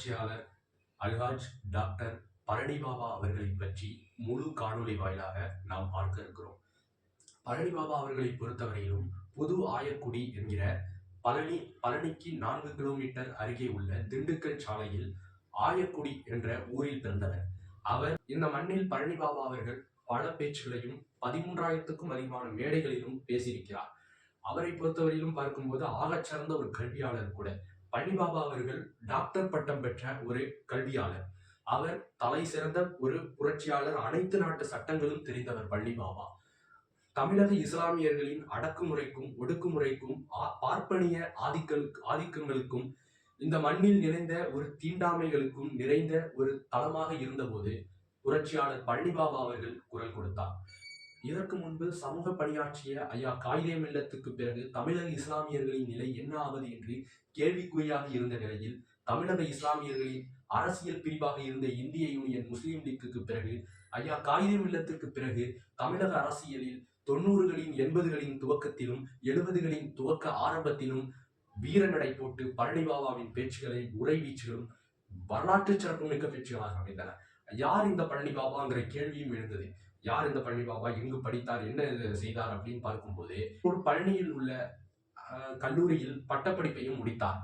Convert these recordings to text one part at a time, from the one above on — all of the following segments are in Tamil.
புரட்சியாளர் அல்ஹாஜ் டாக்டர் பழனி பாபா அவர்களை பற்றி முழு காணொளி வாயிலாக நாம் பார்க்க இருக்கிறோம். பழனி பாபா அவர்களை பொறுத்தவரையிலும் புது ஆயக்குடி என்கிற பழனிக்கு 4 கிலோமீட்டர் அருகே உள்ள திண்டுக்கல் சாலையில் ஆயக்குடி என்ற ஊரில் பிறந்தவர். அவர் இந்த மண்ணில் பழனி பாபா அவர்கள் பல பேச்சுகளையும் 13,000க்கும் அதிகமான மேடைகளிலும் பேசியிருக்கிறார். அவரை பொறுத்தவரையிலும் பார்க்கும்போது ஆகச்சிறந்த ஒரு கல்வியாளர் கூட. பழனி பாபா அவர்கள் டாக்டர் பட்டம் பெற்ற ஒரு கல்வியாளர். அவர் தலை சிறந்த ஒரு புரட்சியாளர். அனைத்து நாட்டு சட்டங்களும் தெரிந்தவர் பழனி பாபா. தமிழக இஸ்லாமியர்களின் அடக்குமுறைக்கும் ஒடுக்குமுறைக்கும் பார்ப்பனிய ஆதிக்கங்களுக்கும் இந்த மண்ணில் நிறைந்த ஒரு தீண்டாமைகளுக்கும் நிறைந்த ஒரு தளமாக இருந்தபோது புரட்சியாளர் பழனி பாபா அவர்கள் குரல் கொடுத்தார். இதற்கு முன்பு சமூக பணியாற்றிய ஐயா காயிதே மில்லத்துக்கு பிறகு தமிழக இஸ்லாமியர்களின் நிலை என்ன ஆவது என்று கேள்விக்குறியாக இருந்த நிலையில் தமிழக இஸ்லாமியர்களின் அரசியல் பிரிவாக இருந்த இந்திய யூனியன் முஸ்லீம் லீக்குக்கு பிறகு ஐயா காயிதே மில்லத்துக்கு பிறகு தமிழக அரசியலில் 90களின் 80களின் துவக்கத்திலும் 70களின் துவக்க ஆரம்பத்திலும் வீரநடை போட்டு பழனி பாபாவின் பேச்சுகளை உரை வீச்சுகளும் வரலாற்று சிறப்புமிக்க பேச்சுகளாக அமைந்தன. யார் இந்த பழனி பாபாங்கிற கேள்வியும் எழுந்தது. யார் இந்த பழனி பாபா, எங்கு படித்தார், என்ன செய்தார் அப்படின்னு பார்க்கும்போது ஒரு பழனியில் உள்ள கல்லூரியில் பட்டப்படிப்பையும் முடித்தார்.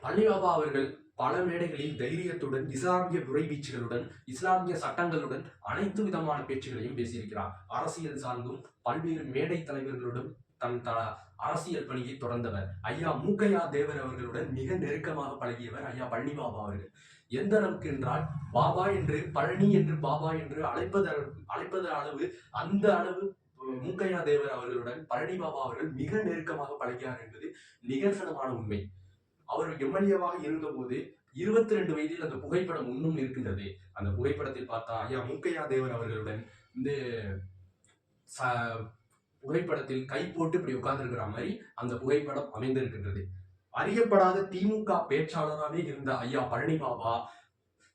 பழனி பாபா அவர்கள் பல மேடைகளில் தைரியத்துடன் இஸ்லாமிய உரைவீச்சுகளுடன் இஸ்லாமிய சட்டங்களுடன் அனைத்து விதமான பேச்சுகளையும் பேசியிருக்கிறார். அரசியல் சார்ந்தும் பல்வேறு மேடை தலைவர்களுடன் தன் அரசியல் பணியை தொடர்ந்தவர். ஐயா மூக்கையா தேவர் அவர்களுடன் மிக நெருக்கமாக பழகியவர் ஐயா பழனி பாபா அவர்கள். எந்த அளவுக்கு என்றால் பாபா என்று பழனி என்று பாபா என்று அழைப்பது அளவு அந்த அளவு மூக்கையா தேவர் அவர்களுடன் பழனி பாபா அவர்கள் மிக நெருக்கமாக பழகினார் என்பது நிகழ்சனமான உண்மை. அவர் எம்எல்ஏவாக இருந்தபோது 22 வயதில் அந்த புகைப்படம் இன்னும் இருக்கின்றது. அந்த புகைப்படத்தில் பார்த்தா ஐயா மூக்கையா தேவர் அவர்களுடன் இந்த புகைப்படத்தில் கை போட்டு இப்படி உட்கார்ந்திருக்கிற மாதிரி அந்த புகைப்படம் அமைந்திருக்கின்றது. அறியப்படாத திமுக பேச்சாளராகவே இருந்த ஐயா பழனி பாபா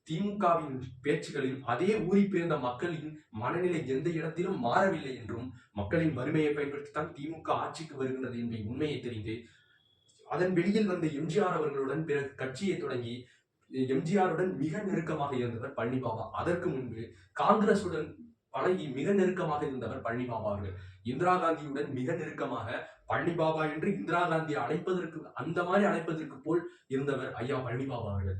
திமுகவின் பேச்சுகளில் அதே ஊறி பிறந்த மக்களின் மனநிலை எந்த இடத்திலும் மாறவில்லை என்றும் மக்களின் வறுமையை பயன்படுத்தித்தான் திமுக ஆட்சிக்கு வருகின்றது என்ற உண்மையை தெரிந்து அதன் வெளியில் வந்த எம்ஜிஆர் அவர்களுடன் பிறகு கட்சியை தொடங்கி எம்ஜிஆருடன் மிக நெருக்கமாக இருந்தவர் பழனி பாபா. அதற்கு முன்பு காங்கிரசுடன் பழகி மிக நெருக்கமாக இருந்தவர் பழனி பாபா அவர்கள். இந்திரா காந்தியுடன் மிக நெருக்கமாக பழனி பாபா என்று இந்திரா காந்தி அந்த மாதிரி அழைப்பதற்கு போல் இருந்தவர் ஐயா பழனி பாபா அவர்கள்.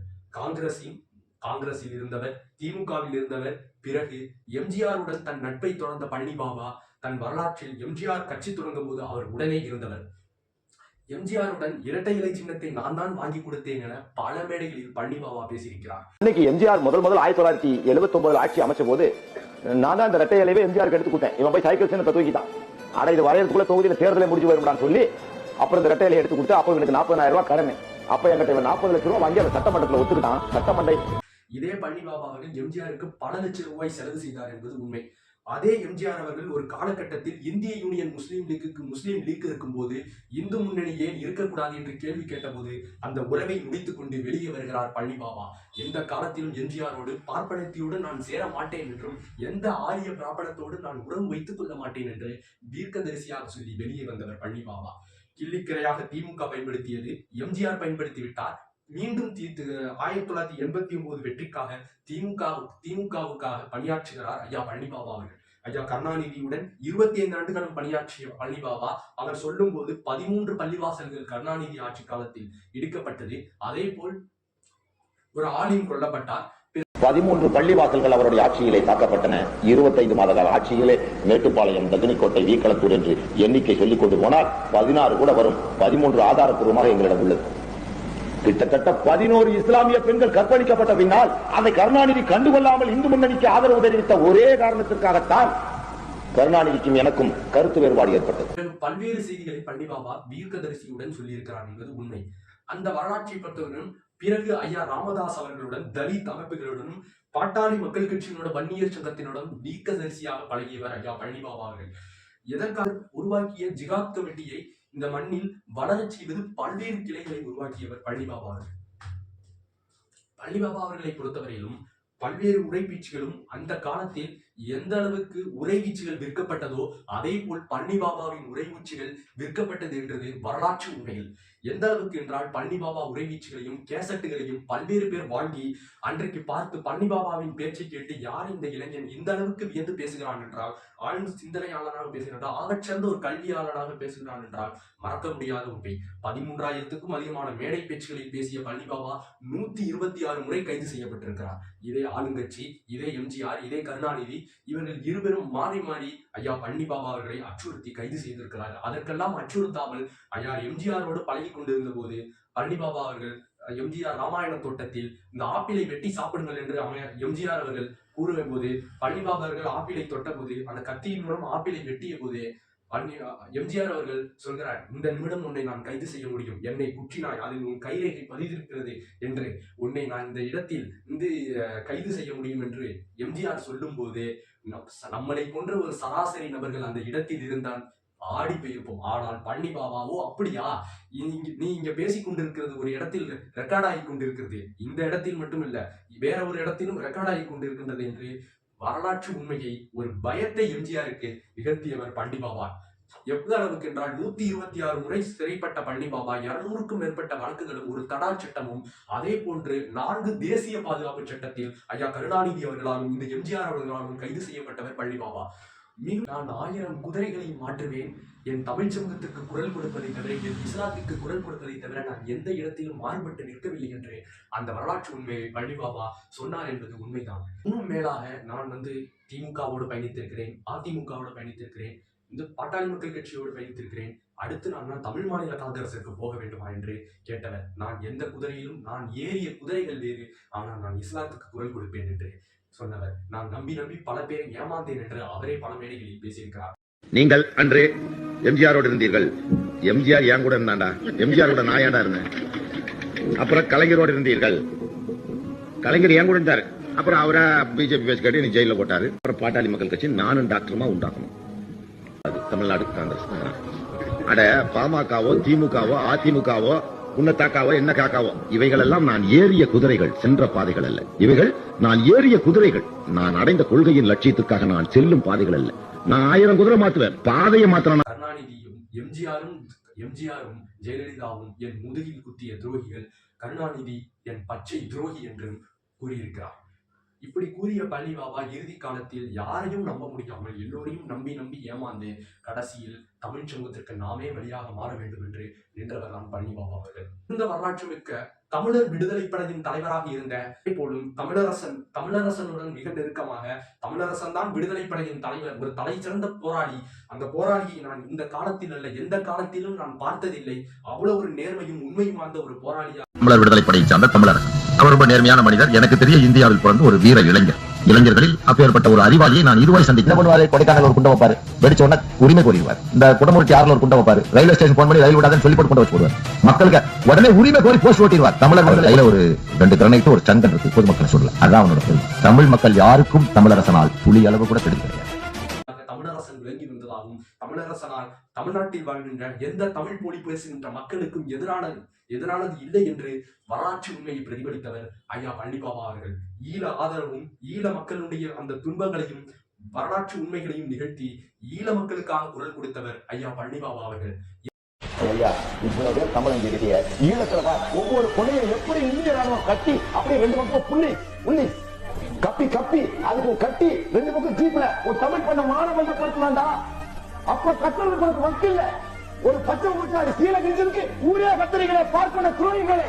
காங்கிரஸில் இருந்தவர், திமுகவில் இருந்தவர். பிறகு எம்ஜிஆருடன் தன் நட்பை தொடர்ந்த பழனி பாபா தன் வரலாற்றில் எம்ஜிஆர் கட்சி தொடங்கும் போது அவர் உடனே இருந்தவர். எம்ஜிஆருடன் இரட்டை இலை சின்னத்தை நான் தான் வாங்கி கொடுத்தேன் என பல மேடைகளில் பழனி பாபா பேசியிருக்கிறார். இன்னைக்கு எம்ஜிஆர் முதல் 1979 ஆட்சி அமைச்ச போது நான் தான் இந்த இரட்டை இலையை எம்ஜிஆருக்கு எடுத்து கொடுத்தேன். இவன் போய் சைக்கிள் சின்னத்தை தூக்கிட்டான். ஆனா இது வரையறதுக்குள்ள தொகுதியில தேர்தலை முடிஞ்சு வரும்டான்னு சொல்லி அப்புறம் இந்த இரட்டை இலையை எடுத்து கொடுத்து அப்ப எனக்கு 40,000 ரூபாய் கடன். அப்ப என்கிட்ட 40 லட்சம் ரூபாய் வாங்கி அந்த சட்டமன்றத்தில் ஒத்துக்கிட்டான். சட்டமன்ற இதே பழனி பாபா அவர்கள் எம்ஜிஆருக்கு பல லட்சம் ரூபாய் செலவு செய்தார் என்பது உண்மை. அதே எம்ஜிஆர் அவர்கள் ஒரு காலகட்டத்தில் இந்திய யூனியன் முஸ்லீம் லீக் இருக்கும் போது இந்து முன்னணி ஏன் இருக்கக்கூடாது என்று கேள்வி கேட்டபோது அந்த உறவை முடித்துக் கொண்டு வெளியே வருகிறார் பழனி பாபா. எந்த காலத்திலும் எம்ஜிஆரோடு பார்ப்பனத்தியுடன் நான் சேர மாட்டேன் என்றும் எந்த ஆரிய பிராபணத்தோடு நான் உறவு வைத்துக் கொள்ள மாட்டேன் என்று தீர்க்கதரிசியாக சொல்லி வெளியே வந்தவர் பழனி பாபா. கிள்ளிக்கிரையாக திமுக பயன்படுத்தியது எம்ஜிஆர் பயன்படுத்தி விட்டார். மீண்டும் 1989 வெற்றிக்காக திமுகவுக்காக பணியாற்றுகிறார் ஐயா பழனி பாபா அவர்கள். ஐயா கருணாநிதியுடன் 25 ஆண்டுகளும் பணியாற்றிய பழனி பாபா அவர் சொல்லும் போது 13 பள்ளிவாசல்கள் கருணாநிதி ஆட்சி காலத்தில் இடிக்கப்பட்டது. அதே போல் ஒரு ஆளின் கொல்லப்பட்டார். 13 பள்ளிவாசல்கள் அவருடைய ஆட்சியிலே தாக்கப்பட்டன. 25 மாத கால ஆட்சியிலே மேட்டுப்பாளையம், தகுனிக்கோட்டை, வீக்களத்தூர் என்று எண்ணிக்கை சொல்லிக் கொண்டு போனால் 16 கூட வரும். 13 ஆதாரப்பூர்வமாக எங்களிடம் உள்ளது. கிட்டத்தட்ட 11 இஸ்லாமிய பெண்கள் கற்பழிக்கப்பட்ட பின்னால் அதை கருணாநிதி கண்டுகொள்ளாமல் இந்து முன்னணிக்கு ஆதரவு தெரிவித்த ஒரே காரணத்திற்காகத்தான் கருணாநிதிக்கும் எனக்கும் கருத்து வேறுபாடு ஏற்பட்டது. பல்வேறு செய்திகளை பழனி பாபா தீர்க்கதரிசியுடன் சொல்லியிருக்கிறார் என்பது உண்மை. அந்த வரலாற்றை பொறுத்தவரையும் பிறகு ஐயா ராமதாஸ் அவர்களுடன் தலித் அமைப்புகளுடனும் பாட்டாளி மக்கள் கட்சியினோட வன்னியர் சங்கத்தினுடன் தீர்க்கதரிசியாக பழகியவர் ஐயா பழனி பாபா அவர்கள். எதற்காக உருவாக்கிய ஜிகாத் கமிட்டியை இந்த மண்ணில் வளரச் செய்வது பல்வேறு கிளைகளை உருவாக்கியவர் பழனி பாபா அவர்கள். பழனி பாபா அவர்களை பொறுத்தவரையிலும் பல்வேறு உரைப்பீச்சுகளும் அந்த காலத்தில் எந்த அளவுக்கு உறைவீச்சுகள் விற்கப்பட்டதோ அதே போல் பழனி பாபாவின் உறைவீச்சுகள் விற்கப்பட்டது என்றது வரலாற்று உண்மையில். எந்த அளவுக்கு என்றால் பழனி பாபா உறைவீச்சுகளையும் கேசட்டுகளையும் பல்வேறு பேர் வாங்கி அன்றைக்கு பார்த்து பழனி பாபாவின் பேச்சை கேட்டு யார் இந்த இளைஞன் இந்த அளவுக்கு வியந்து பேசுகிறான் என்றால், ஆழ்ந்த சிந்தனையாளராக பேசுகிறான், ஆகச்சிறந்த ஒரு கல்வியாளராக பேசுகிறான் என்றால் மறக்க முடியாத உண்மை. 13,000க்கும் அதிகமான மேடை பேச்சுகளில் பேசிய பழனி பாபா 126 முறை கைது செய்யப்பட்டிருக்கிறார். இதே ஆளுங்கட்சி, இதே எம்ஜிஆர், இதே கருணாநிதி இவர்கள் இருவரும் மாறி மாறி ஐயா பழனி பாபா அவர்களை அச்சுறுத்தி கைது செய்திருக்கிறார். அதற்கெல்லாம் அச்சுறுத்தாமல் ஐயா எம்ஜிஆரோடு பழகி கொண்டிருந்த போது பழனி பாபா அவர்கள் எம்ஜிஆர் ராமாயண தோட்டத்தில் இந்த ஆப்பிளை வெட்டி சாப்பிடுங்கள் என்று எம்ஜிஆர் அவர்கள் கூறுவ போது பழனி பாபா அவர்கள் ஆப்பிளை தொட்ட போது அந்த கத்தியின் மூலம் ஆப்பிளை வெட்டிய போது எம்ஜிஆர் அவர்கள் சொல்கிறார், இந்த நிமிடம் உன்னை நான் கைது செய்ய முடியும், என்னை குற்றினாய், அதில் உன் கைரேகை பதிந்திருக்கிறது என்று உன்னை நான் இந்த இடத்தில் கைது செய்ய முடியும் என்று எம்ஜிஆர் சொல்லும் போது நம்மளை போன்ற ஒரு சராசரி நபர்கள் அந்த இடத்தில் இருந்தால் ஆடி போயிருப்போம். ஆனால் பழனி பாபாவோ அப்படியா, நீ இங்க பேசிக் கொண்டிருக்கிறது ஒரு இடத்தில் ரெக்கார்ட் ஆகி கொண்டிருக்கிறது, இந்த இடத்தில் மட்டும் இல்ல வேற ஒரு இடத்திலும் ரெக்கார்ட் ஆகி கொண்டிருக்கின்றது என்று வரலாற்று உண்மையை ஒரு பயத்தை எம்ஜிஆருக்கு நிகழ்த்தியவர் பழனி பாபா. எவ்வளவு அளவுக்கு என்றால் 126 முறை சிறைப்பட்ட பழனி பாபா 200க்கும் மேற்பட்ட வழக்குகளும் ஒரு தடா சட்டமும் அதே போன்று 4 தேசிய பாதுகாப்பு சட்டத்தில் ஐயா கருணாநிதி அவர்களாலும் இந்த எம்ஜிஆர் அவர்களாலும் கைது செய்யப்பட்டவர் பழனி பாபா. நான் 1000 குதிரைகளை மாற்றுவேன், என் தமிழ் சமூகத்திற்கு குரல் கொடுப்பதை தவிர, என் இஸ்லாத்திற்கு குரல் கொடுப்பதை தவிர நான் எந்த இடத்திலும் மாறுபட்டு நிற்கவில்லை என்று அந்த வரலாற்று உண்மையை பழனி பாபா சொன்னார் என்பது உண்மைதான். இன்னும் மேலாக நான் திமுகவோடு பயணித்திருக்கிறேன், அதிமுகவோடு பயணித்திருக்கிறேன், இந்த பாட்டாளி மக்கள் கட்சியோடு பயணித்திருக்கிறேன். அடுத்து நான் தமிழ் மாநில காங்கிரசிற்கு போக வேண்டுமா என்று கேட்டவர். நான் எந்த குதிரையிலும் நான் ஏறிய குதிரைகள் வேறு, ஆனால் நான் இஸ்லாத்துக்கு குரல் கொடுப்பேன் என்று சொன்னவர். நான் நம்பி பல பேரை ஏமாந்தேன் என்று அவரே பல மேடைகளில் பேசியிருக்கிறார். நீங்கள் அன்று எம்ஜிஆரோடு இருந்தீர்கள். எம்ஜிஆர் ஏன் கூட இருந்தாண்டா, எம்ஜிஆரோட நான் ஏன்டா இருந்தேன். அப்புறம் கலைஞரோடு இருந்தீர்கள், கலைஞர் ஏன் கூட இருந்தாரு. அப்புறம் அவரை பிஜேபி பேசி கட்டி ஜெயில போட்டாரு. அப்புறம் பாட்டாளி மக்கள் கட்சி நானும் டாக்டருமா உண்டாக்கணும். தமிழ்நாடு காங்கிரஸ் அட பாமகவோ திமுகவோ அதிமுகவோ உன்னத்தாக்காவோ என்ன காக்காவோ இவைகள் எல்லாம் நான் ஏறிய குதிரைகள், சென்ற பாதைகள் அல்ல. இவைகள் நான் ஏறிய குதிரைகள், நான் அடைந்த கொள்கையின் லட்சியத்துக்காக நான் செல்லும் பாதைகள் அல்ல. நான் 1000 குதிரை மாத்துவேன், பாதையை மாத்திரம். கருணாநிதியும் எம்ஜிஆரும் ஜெயலலிதாவும் என் முதுகில் குத்திய துரோகிகள், கருணாநிதி என் பச்சை துரோகி என்றும் கூறியிருக்கிறார். இப்படி கூறிய பழனி பாபா இறுதி காலத்தில் யாரையும் நம்ப முடியாமல் எல்லோரையும் நம்பி ஏமாந்து கடைசியில் தமிழ் சமூகத்திற்கு நாமே வழியாக மாற வேண்டும் என்று நின்றவர் தான் பழனி பாபா அவர்கள். இந்த வரலாற்று மிக்க தமிழர் விடுதலை படையின் தலைவராக இருந்த போலும் தமிழரசனுடன் மிக நெருக்கமாக தமிழரசன் தான் விடுதலை படையின் தலைவர், ஒரு தலை சிறந்த போராளி. அந்த போராளியை நான் இந்த காலத்தில் அல்ல எந்த காலத்திலும் நான் பார்த்ததில்லை. அவ்வளவு ஒரு நேர்மையும் உண்மையும் வாழ்ந்த ஒரு போராளியா தமிழர் விடுதலை படையை சார்ந்த தமிழரசன். அவர் ரொம்ப நேர்மையான மனிதர். எனக்கு தெரிய இந்தியாவில் பிறந்த ஒரு வீர இளைஞர்களில் அப்பேற்பட்ட ஒரு அறிவாளியை நான் இதுவரை சந்திக்க பண்ணுவாரு. கொடைக்கானல் ஒரு குண்டம் வைப்பாரு, வெடிச்ச உடனே உரிமை கோரிடுவார். இந்த குடமுருட்டி ஆறுல ஒரு குண்டம் வைப்பாரு, ரயில்வே ஸ்டேஷன் போன் பண்ணி ரயில் விடாதுன்னு சொல்லி போட்டு கொண்டு வச்சு போடுவார். மக்களுக்கு உடனே உரிமை கோரி போஸ்ட் ஓட்டிடுவார். தமிழர் கையில ஒரு 2 கிரனைட் ஒரு சங்கன் இருக்கு, பொதுமக்கள் சொல்லல. அதான் அவனோட பெருமை. தமிழ் மக்கள் யாருக்கும் தமிழரசனால் துளி அளவு கூட கிடைக்கிறது. தமிழரசன் விளங்கி வந்ததாகவும் தமிழரசனால் தமிழ்நாட்டில் வாழ்கின்ற எந்த தமிழ் மொழி பேசுகின்ற மக்களுக்கும் எதிரானது இல்லை என்று வரலாற்று உண்மையை பிரதிபலித்தவர் ஐயா பழனி பாபா அவர்கள். ஈழ ஆதரவும் ஈழ மக்களுடைய அந்த துன்பங்களையும் வரலாற்று உண்மைகளையும் நிகழ்த்தி ஈழ மக்களுக்காக குரல் கொடுத்தவர் ஐயா பழனி பாபா அவர்கள். ஒவ்வொரு கொலையை எப்படி இந்திய ராணுவம் கட்டி அப்படியே 2 பக்கம் புள்ளி கப்பி அதுக்கு கட்டி 2 பக்கம் ஜீப்ல ஒரு தமிழ் பண்ண மாணவர்கள் கட்டலாம்டா. அப்ப கட்டுறதுக்கு வக்கு இல்ல. ஒரு பச்சை முட்டாடி சீல கிஞ்சனுக்கு ஊரே கத்துறீங்களே, பார்ப்பன துரோகிகளே,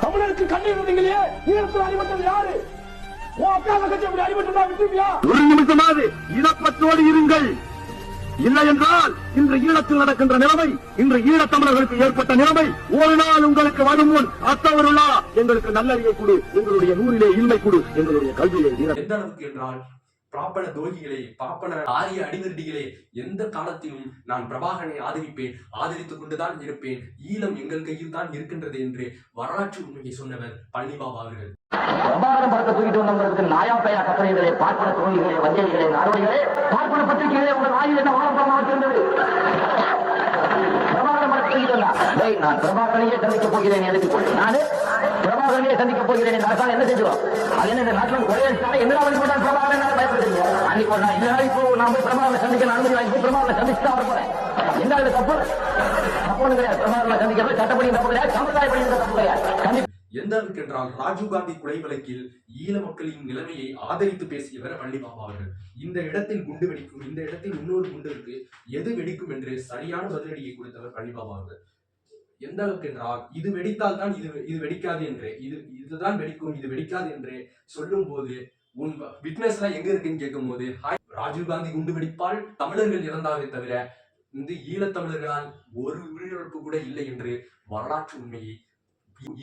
தமிழருக்கு கண்ணீர் வந்தீங்களே, ஈழத்தில் அடிபட்டது யாரு? உன் அக்காவை கட்சி அப்படி அடிபட்டா விட்டுருப்பியா? ஒரு நிமிஷமாவது இனப்பற்றோடு இருங்கள். இல்லை என்றால் இன்று ஈழத்தில் நடக்கின்ற நிலைமை, இன்று ஈழத் தமிழர்களுக்கு ஏற்பட்ட நிலைமை ஒரு நாள் உங்களுக்கு வரும் முன் அத்தவருளா எங்களுக்கு நல்லறிவை கொடு, எங்களுடைய நூறிலே இன்மை கொடு, எங்களுடைய கல்வியிலே. எந்த அளவுக்கு என்றால் பாப்பன துரோகிகளே, பாப்பன ஆரிய அடிவருடிகளே, எந்த காலத்திலும் நான் பிரபாகரனை ஆதரிப்பேன், ஆதரித்துக் கொண்டுதான் இருப்பேன், ஈழம் எங்கள் கையில் தான் இருக்கின்றது என்று வரலாற்று உண்மையை சொன்னவர் பழனி பாபா அவர்கள். பிரபாகரன் படத்தை தூக்கிட்டு வந்தவங்களுக்கு நாயா பையா கட்டளைகளே, பார்ப்பன துரோகிகளே, வஞ்சகர்களே, நாடோடிகளே, பார்ப்பன பத்திரிகைகளே, உங்கள் வாயில் என்ன வாழப்படமாக இருந்தது? பிரபாகரன் படத்தை தூக்கிட்டு வந்தா நான் பிரபாகரனையே தண்டிக்கப் போகிறேன். எதுக்கு நானு பிரபாகரனே சந்திக்க போகிறேன் என்று அரசாங்கம் என்ன செஞ்சோம்? அது என்ன இந்த நாட்டில் கொலையடிச்சாலும் என்னடா வழி போட்டால் பிரபாகரன் பயப்படுறீங்க? அன்னைக்கு ஒரு நாள் இல்லைனா இப்போ நான் போய் பிரபாகரனை சந்திக்க அனுமதி வாங்கி பிரபாகரனை சந்திச்சு தான் வர போறேன். என்ன அது தப்பு? தப்பு கிடையாது. பிரபாகரனை சந்திக்கிறது சட்டப்படி தப்பு கிடையாது, சம்பிரதாயப்படி தப்பு கிடையாது. எந்த அளவுக்கு என்றால் ராஜீவ்காந்தி கொலை வழக்கில் ஈழ மக்களின் நிலைமையை ஆதரித்து பேசியவர் பழனிபாபா அவர்கள். இந்த இடத்தில் குண்டு வெடிக்கும், இந்த இடத்தில் இன்னொரு குண்டு இருக்கு, எது வெடிக்கும் என்று சரியான பதிலடியை கொடுத்தவர் பழனிபாபா அவர்கள். எந்த அளவுக்கு என்றால் இது வெடித்தால் தான் இது வெடிக்காது என்று, இதுதான் வெடிக்கும், இது வெடிக்காது என்று சொல்லும் போது உன் விட்னஸ் எல்லாம் எங்க இருக்குன்னு கேட்கும் போது ராஜீவ்காந்தி குண்டு வெடிப்பால் தமிழர்கள் இறந்தாலே தவிர இந்த ஈழத்தமிழர்களால் ஒரு உயிரிழப்பு கூட இல்லை என்று வரலாற்று உண்மையை,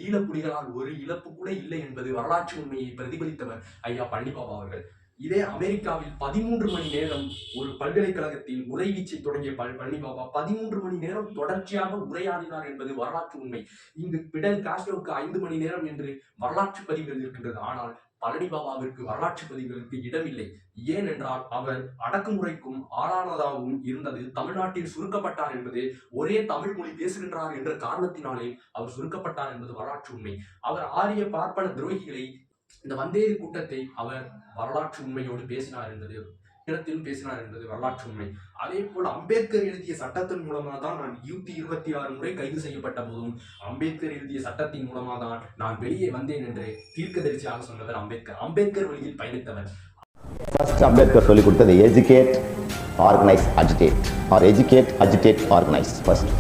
ஈழப்புலிகளால் ஒரு இழப்பு கூட இல்லை என்பது வரலாற்று உண்மையை பிரதிபலித்தவர் ஐயா பழனிபாபா அவர்கள். இதே அமெரிக்காவில் 13 மணி நேரம் ஒரு பல்கலைக்கழகத்தில் உரைவீச்சை தொடங்கிய பழனிபாபா 13 மணி நேரம் தொடர்ச்சியாக உரையாடினார் என்பது வரலாற்று உண்மை. இங்கு பிடல் காஸ்ட்ரோவுக்கு 5 மணி நேரம் என்று வரலாற்று பதிவுகள் இருக்கின்றது. ஆனால் பழனிபாபாவிற்கு வரலாற்று பதிவுகளுக்கு இடமில்லை. ஏனென்றால் அவர் அடக்குமுறைக்கும் ஆளானதாகவும் இருந்தது. தமிழ்நாட்டில் சுருக்கப்பட்டார் என்பது ஒரே தமிழ் மொழி பேசுகின்றார் என்ற காரணத்தினாலே அவர் சுருக்கப்பட்டார் என்பது வரலாற்று உண்மை. அவர் ஆரிய பார்ப்பன துரோகிகளை, இந்த வந்தேரி கூட்டத்தை அவர் வரலாற்று உண்மையோடு பேசினார் என்பது, இடத்திலும் பேசினார் என்பது வரலாற்று உண்மை. அதே போல் அம்பேத்கர் எழுதிய சட்டத்தின் மூலமாக தான் நான் 126 முறை கைது செய்யப்பட்ட போதும் அம்பேத்கர் எழுதிய சட்டத்தின் மூலமாக தான் நான் வெளியே வந்தேன் என்று தீர்க்கதரிசியாக சொன்னவர் அம்பேத்கர். அம்பேத்கர் வழியில் பயணித்தவர். ஃபர்ஸ்ட் அம்பேத்கர் சொல்லிக் கொடுத்தது educate, organise, agitate. Or educate, agitate, organise. First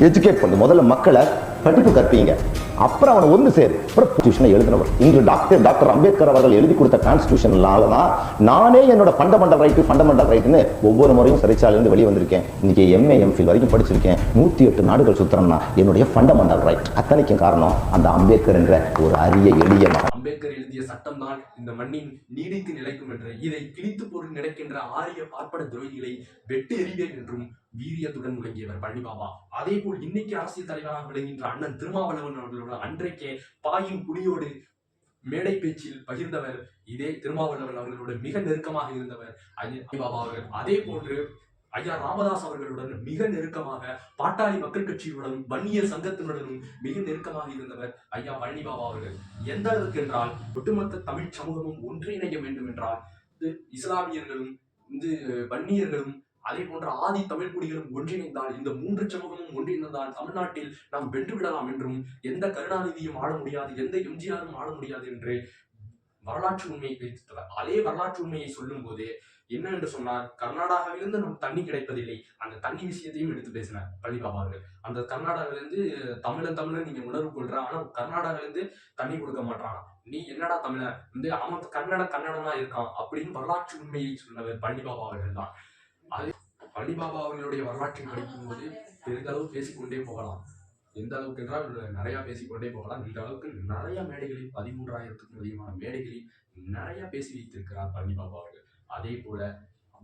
educate பண்ணு, முதல்ல மக்களை படிப்பு கற்பீங்க, அப்புறம் அவனை ஒன்று சேரு. கான்ஸ்டியூஷனை எழுதினவர் இன்று டாக்டர் அம்பேத்கர் அவர்கள் எழுதி கொடுத்த கான்ஸ்டியூஷனால தான் நானே என்னோட ஃபண்டமெண்டல் ரைட்னு ஒவ்வொரு முறையும் சிறைச்சாலையிலிருந்து வெளியே வந்திருக்கேன். இன்னைக்கு MA MPhil வரைக்கும் படிச்சிருக்கேன். 108 நாடுகள் சுத்தரம்னா என்னுடைய ஃபண்டமெண்டல் ரைட். அத்தனைக்கும் காரணம் அந்த அம்பேத்கர் என்ற ஒரு அரிய எளிய மகன். அம்பேத்கர் எழுதிய சட்டம் தான் இந்த மண்ணின் நீடித்து நிலைக்கும் என்று, இதை கிழித்து பொருள் நினைக்கின்ற ஆரிய பார்ப்பன துரோகிகளை வெட்டு எறிவேன் என்றும் வீரியத்துடன் விளங்கியவர் பழனிபாபா. அதே போல் இன்னைக்கு அரசியல் தலைவராக விளங்குகின்ற அண்ணன் திருமாவளவன் அவர்களோட அன்றைக்கே பாயும் புலியோடு மேடை பேச்சில் பகிர்ந்தவர் இதே திருமாவளவன் அவர்களோட மிக நெருக்கமாக இருந்தவர் பழனிபாபா அவர்கள். அதே போன்று ஐயா ராமதாஸ் அவர்களுடன் மிக நெருக்கமாக, பாட்டாளி மக்கள் கட்சியுடனும் வன்னியர் சங்கத்தினுடனும் மிக நெருக்கமாக இருந்தவர் ஐயா பழனிபாபா அவர்கள். எந்த அளவுக்கு என்றால் ஒட்டுமொத்த தமிழ் சமூகமும் ஒன்றிணைய வேண்டும் என்றால் இஸ்லாமியர்களும் வன்னியர்களும் அதே போன்ற ஆதி தமிழ் குடிகளும் ஒன்றிணைந்தால், இந்த 3 சமூகமும் ஒன்றிணைந்தால் தமிழ்நாட்டில் நாம் வென்று விடலாம் என்றும், எந்த கருணாநிதியும் ஆள முடியாது, எந்த எம்ஜிஆரும் ஆள முடியாது என்று வரலாற்று உண்மையை வைத்தவர். அதே வரலாற்று உண்மையை சொல்லும் போது என்ன என்று சொன்னார், கர்நாடகாவிலிருந்து நமக்கு தண்ணி கிடைப்பதில்லை, அந்த தண்ணி விஷயத்தையும் எடுத்து பேசினார் பழனிபாபா அவர்கள். அந்த கர்நாடகாவிலிருந்து தமிழன் நீங்க உணர்வு கொள்ற, ஆனா கர்நாடகாவிலிருந்து தண்ணி கொடுக்க மாட்டான், நீ என்னடா தமிழன் அவன் கன்னடனா இருக்கான் அப்படின்னு வரலாற்று உண்மையை சொன்னவர் பழனிபாபா அவர்கள் தான். அது பழனிபாபா அவர்களுடைய வரலாற்றை படிக்கும் போது பெரிதளவு பேசிக்கொண்டே போகலாம். எந்த அளவுக்கு என்றால் நிறைய பேசிக்கொண்டே போகலாம். இந்த அளவுக்கு நிறைய மேடைகளில் 13,000க்கும் அதிகமான மேடைகளில் நிறைய பேசி வைத்திருக்கிறார் பழனிபாபா அவர்கள். அதே போல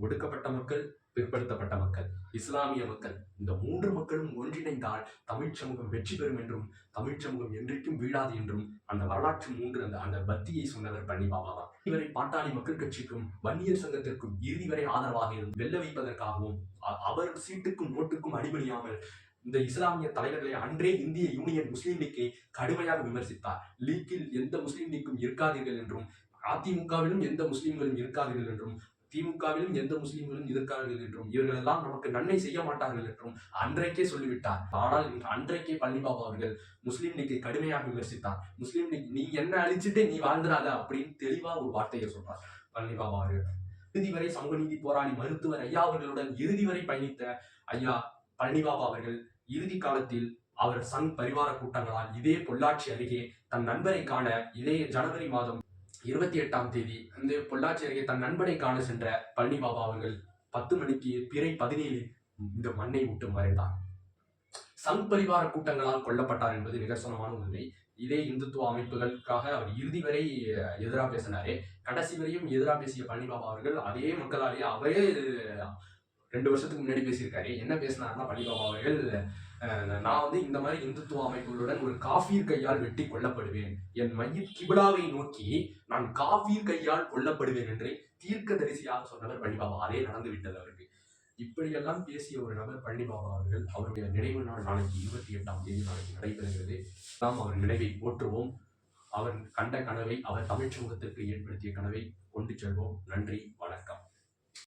ஒடுக்கப்பட்ட மக்கள், பிற்படுத்தப்பட்ட மக்கள், இஸ்லாமிய மக்கள், இந்த 3 மக்களும் ஒன்றிணைந்தால் தமிழ் சமூகம் வெற்றி பெறும் என்றும், தமிழ் சமூகம் என்றைக்கும் வீழாது என்றும் அந்த வரலாற்று 3 அந்த பத்தியை சொன்னவர் பழனிபாபா தான். இவரை பாட்டாளி மக்கள் கட்சிக்கும் வன்னியர் சங்கத்திற்கும் இறுதி வரை ஆதரவாக இருந்து வெல்ல வைப்பதற்காகவும், அவர் சீட்டுக்கும் நோட்டுக்கும் அடிபணியாமல் இந்த இஸ்லாமிய தலைவர்களை அன்றே இந்திய யூனியன் முஸ்லீம் லீக்கை கடுமையாக விமர்சித்தார். லீக்கில் எந்த முஸ்லீம் லீக்கும் இருக்காதீர்கள் என்றும், அதிமுகவிலும் எந்த முஸ்லீம்களும் இருக்காதீர்கள் என்றும், திமுகவிலும் எந்த முஸ்லீம்களும் இருக்கார்கள் என்றும், இவர்கள் எல்லாம் நமக்கு நன்மை செய்ய மாட்டார்கள் என்றும் அன்றைக்கே சொல்லிவிட்டார். ஆனால் அன்றைக்கே பழனிபாபா அவர்கள் முஸ்லீம் லீக்கை கடுமையாக விமர்சித்தார். முஸ்லீம் லீக் நீ என்ன அழிச்சுட்டு நீ வாழ்ந்துடாத அப்படின்னு தெளிவா ஒரு வார்த்தையை சொல்றார் பழனிபாபா அவர்கள். இறுதி வரை சமூக நீதி போராளி மருத்துவர் ஐயா அவர்களுடன் இறுதி வரை பயணித்த ஐயா பழனிபாபா அவர்கள் இறுதி காலத்தில் அவர் சங் பரிவார கூட்டங்களால் இதே பொள்ளாச்சி அருகே தன் நண்பரை காண இதே ஜனவரி மாதம் 28ஆம் தேதி பொள்ளாச்சி அருகே தன் நண்பனை காண சென்ற பழனிபாபா அவர்கள் 10 மணிக்கு பிறை 17 இந்த மண்ணை விட்டு மறைந்தார். சங் பரிவார கூட்டங்களால் கொல்லப்பட்டார் என்பது நிதர்சனமான உண்மை. இதே இந்துத்துவ அமைப்புகளுக்காக அவர் இறுதி வரை எதிராக பேசினாரே, கடைசி வரையும் எதிராக பேசிய பழனிபாபா அவர்கள் அதே மக்களாலேயே அவரே 2 வருஷத்துக்கு முன்னாடி பேசியிருக்காரு. என்ன பேசினார்னா பழனிபாபா அவர்கள், நான் இந்த மாதிரி இந்துத்துவ அமைப்புகளுடன் ஒரு காஃபீர் கையால் வெட்டி கொல்லப்படுவேன், என் மையத் கிபிலாவை நோக்கி நான் காஃபீர் கையால் கொல்லப்படுவேன் என்று தீர்க்கதரிசியாக சொன்னவர் பழனிபாபா. அதே நடந்து விட்டது அவருக்கு. இப்படியெல்லாம் பேசிய ஒரு நபர் பழனிபாபா அவர்கள். அவருடைய நினைவு நாள் நாளைக்கு 28ஆம் தேதி நாளைக்கு நடைபெறுகிறது. நாம் அவர் நினைவை போற்றுவோம். அவர் கண்ட கனவை, அவர் தமிழ் சமூகத்திற்கு ஏற்படுத்திய கனவை கொண்டு செல்வோம். நன்றி, வணக்கம்.